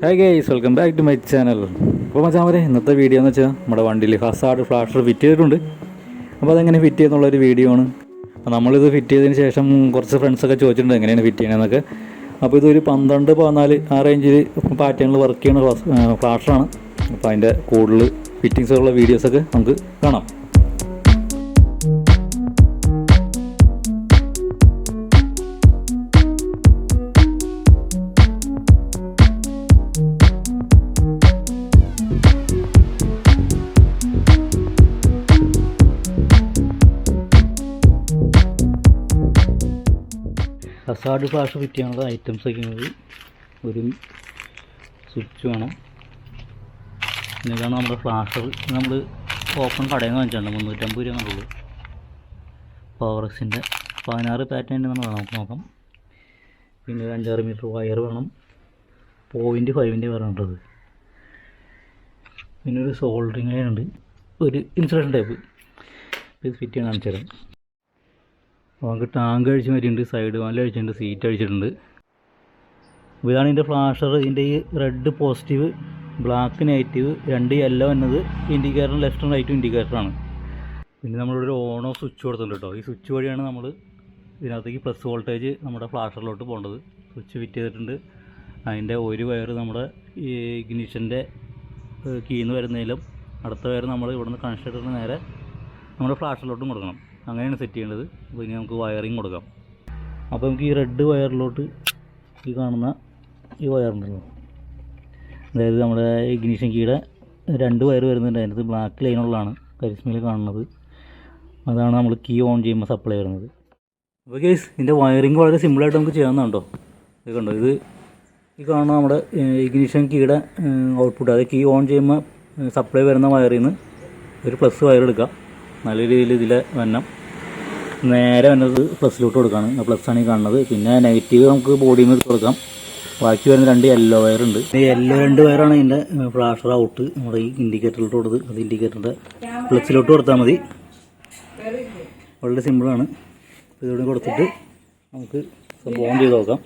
Hi guys, welcome back to my channel. അപ്പോൾ മച്ചാമാരെ, ഇന്നത്തെ വീഡിയോ എന്ന് വെച്ചാൽ നമ്മുടെ വണ്ടിയിൽ ഹസാർഡ് ഫ്ലാഷർ ഫിറ്റ് ചെയ്തിട്ടുണ്ട്. അപ്പോൾ അതെങ്ങനെ ഫിറ്റ് ചെയ്യുന്നുള്ളൊരു വീഡിയോ ആണ്. അപ്പോൾ നമ്മളിത് ഫിറ്റ് ചെയ്തതിന് ശേഷം കുറച്ച് ഫ്രണ്ട്സൊക്കെ ചോദിച്ചിട്ടുണ്ട് എങ്ങനെയാണ് ഫിറ്റ് ചെയ്യണമെന്നൊക്കെ. അപ്പോൾ ഇതൊരു 12-14 ആ റേഞ്ചിൽ പാറ്റേണിൽ വർക്ക് ചെയ്യുന്ന ഫ്ലാഷറാണ്. അപ്പോൾ അതിൻ്റെ കൂടുതൽ ഫിറ്റിങ്സുള്ള വീഡിയോസൊക്കെ നമുക്ക് കാണാം. ഹസാർഡ് ഫ്ലാഷ് ഫിറ്റ് ചെയ്യാനുള്ള ഐറ്റംസ് വയ്ക്കുന്നത് ഒരു സ്വിച്ച് വേണം. പിന്നെ ഇതാണ് നമ്മുടെ ഫ്ലാഷർ. നമ്മൾ ഓപ്പൺ കടയിൽ നിന്ന് വാങ്ങിച്ചിട്ടുണ്ട്, 350 രൂപ കണ്ടുള്ളൂ. പവറക്സിൻ്റെ 16 പാറ്റേൺ നമ്മൾ നമുക്ക് നോക്കാം. പിന്നെ ഒരു 5-6 മീറ്റർ വയർ വേണം. 0.5 വേറേണ്ടത്. പിന്നെ ഒരു സോൾഡറിങ് ലൈൻ ഉണ്ട്, ഒരു ഇൻസുലേഷൻ ടൈപ്പ്. ഇത് ഫിറ്റ് ചെയ്യാൻ കാണിച്ചു തരാം. നമുക്ക് ടാങ്ക് അഴിച്ച് മാറ്റിയിട്ടുണ്ട്, സൈഡ് വാല് അഴിച്ചിട്ടുണ്ട്, സീറ്റ് അഴിച്ചിട്ടുണ്ട്. അപ്പോൾ ഇതാണ് ഇതിൻ്റെ ഫ്ലാഷർ. ഇതിൻ്റെ ഈ red positive, black negative, 2 yellow എന്നത് ഇൻഡിക്കേറ്റർ, ലെഫ്റ്റും റൈറ്റും ഇൻഡിക്കേറ്ററാണ്. പിന്നെ നമ്മളിവിടെ ഒരു ഓൺ ഓഫ് സ്വിച്ച് കൊടുത്തിട്ടുണ്ട് കേട്ടോ. ഈ സ്വിച്ച് വഴിയാണ് നമ്മൾ ഇതിനകത്തേക്ക് പ്ലസ് വോൾട്ടേജ് നമ്മുടെ ഫ്ലാഷറിലോട്ട് പോകേണ്ടത്. സ്വിച്ച് ഫിറ്റ് ചെയ്തിട്ടുണ്ട്. അതിൻ്റെ ഒരു വയർ നമ്മുടെ ഈ ഇഗ്നിഷൻ്റെ കീന്ന് വരുന്നതിലും അടുത്ത വയർ നമ്മൾ ഇവിടുന്ന് കണക്ഷൻ ഇട്ടിട്ട് നേരെ നമ്മുടെ ഫ്ലാഷറിലോട്ടും കൊടുക്കണം. അങ്ങനെയാണ് സെറ്റ് ചെയ്യേണ്ടത്. അപ്പോൾ ഇനി നമുക്ക് വയറിങ് കൊടുക്കാം. അപ്പോൾ നമുക്ക് ഈ റെഡ് വയറിലോട്ട് ഈ കാണുന്ന ഈ വയറുണ്ടല്ലോ, അതായത് നമ്മുടെ ഇഗ്നിഷൻ കീയുടെ 2 വയർ വരുന്നുണ്ട്. അതിനകത്ത് ബ്ലാക്ക് ലൈനുള്ളതാണ് കരിസ്മയിൽ കാണുന്നത്. അതാണ് നമ്മൾ കീ ഓൺ ചെയ്യുമ്പോൾ സപ്ലൈ വരുന്നത്. അപ്പോൾ കേസ് ഇതിൻ്റെ വയറിങ് വളരെ സിമ്പിളായിട്ട് നമുക്ക് ചെയ്യാവുന്നതുണ്ടോ. ഇത് കണ്ടോ, ഇത് ഈ കാണുന്ന നമ്മുടെ ഇഗ്നിഷൻ കീയുടെ ഔട്ട്പുട്ട്, അതായത് കീ ഓൺ ചെയ്യുമ്പോൾ സപ്ലൈ വരുന്ന വയറിൽ നിന്ന് ഒരു പ്ലസ് വയർ എടുക്കാം. നല്ല രീതിയിൽ ഇതിലെ വന്നം നേരെ വന്നത് പ്ലസ്സിലോട്ട് കൊടുക്കുകയാണ്. പ്ലസ്സാണ് ഈ കാണുന്നത്. പിന്നെ നെഗറ്റീവ് നമുക്ക് ബോഡിയിൽ നിന്ന് കൊടുക്കാം. ബാക്കി വരുന്ന 2 യെല്ലോ വയറുണ്ട്. ഈ യെല്ലോ 2 വയറാണ് ഇതിൻ്റെ ഫ്ലാഷർ ഔട്ട് നമ്മുടെ ഈ ഇൻഡിക്കേറ്ററിലോട്ട് കൊടുത്ത്, അത് ഇൻഡിക്കേറ്ററിൻ്റെ പ്ലസ്സിലോട്ട് കൊടുത്താൽ മതി. വളരെ സിമ്പിളാണ്. ഇതോടെ കൊടുത്തിട്ട് നമുക്ക് ഓൺ ചെയ്ത് നോക്കാം.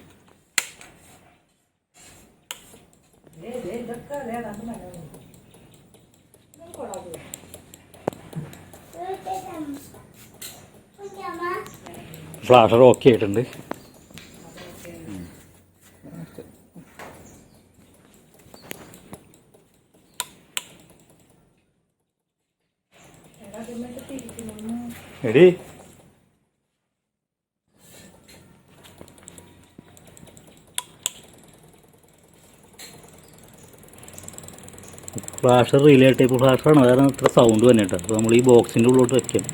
ഫ്ലാഷർ ഓക്കെ ആയിട്ടുണ്ട്. എടി ഫ്ലാഷർ റിലേ ടൈപ്പ് ഫ്ലാഷറാണ്. അതാണ് ഇത്ര സൗണ്ട് തന്നെ കേട്ടോ. അപ്പോൾ നമ്മൾ ഈ ബോക്സിൻ്റെ ഉള്ളിലോട്ട് വയ്ക്കാം.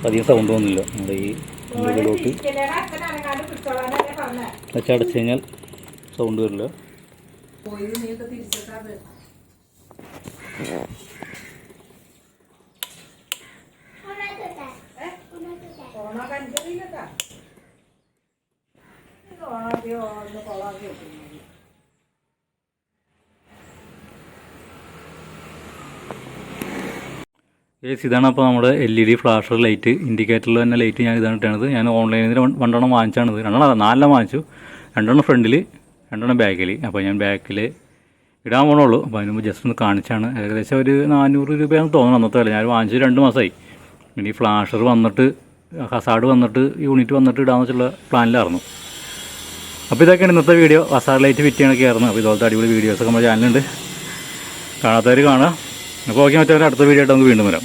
അധികം സൗണ്ട് വന്നില്ല. നമ്മുടെ ഈ ഉള്ളിലോട്ട് വെച്ചടച്ച് കഴിഞ്ഞാൽ സൗണ്ട് വരില്ല. ഇതാണ് അപ്പോൾ നമ്മുടെ LED ഫ്ലാഷർ ലൈറ്റ്. ഇൻഡിക്കേറ്ററിൽ തന്നെ ലൈറ്റ് ഞാൻ ഇതാണ് ഇട്ടത്. ഞാൻ ഓൺലൈനിൽ 2 വാങ്ങിച്ചാണിത്. 4 വാങ്ങിച്ചു. 2 ഫ്രണ്ടിൽ, 2 ബാക്കിൽ. അപ്പോൾ ഞാൻ ബാക്കിൽ ഇടാൻ പോകണുള്ളൂ. അപ്പോൾ അതിന് മുമ്പ് ജസ്റ്റ് ഒന്ന് കാണിച്ചാണ്. ഏകദേശം ഒരു 400 രൂപയാണെന്ന് തോന്നുന്നു അന്നത്തെ വില. ഞാൻ വാങ്ങിച്ച് 2 മാസമായി. ഇനി ഫ്ലാഷർ വന്നിട്ട്, ഹസാർഡ് വന്നിട്ട്, യൂണിറ്റ് വന്നിട്ട് ഇടാമെന്ന് വെച്ചുള്ള പ്ലാനിലായിരുന്നു. അപ്പോൾ ഇതൊക്കെയാണ് ഇന്നത്തെ വീഡിയോ. ഹസാർഡ് ലൈറ്റ് ഫിറ്റ് ചെയ്യണൊക്കെ ആയിരുന്നു. അപ്പോൾ ഇതുപോലത്തെ അടിപൊളി വീഡിയോസൊക്കെ നമ്മുടെ ചാനലുണ്ട്, കാണാത്തവർ കാണുക. അപ്പോൾ ഓക്കെ, മറ്റേ അടുത്ത വീഡിയോ ആയിട്ട് നമുക്ക് വീണ്ടും വരാം.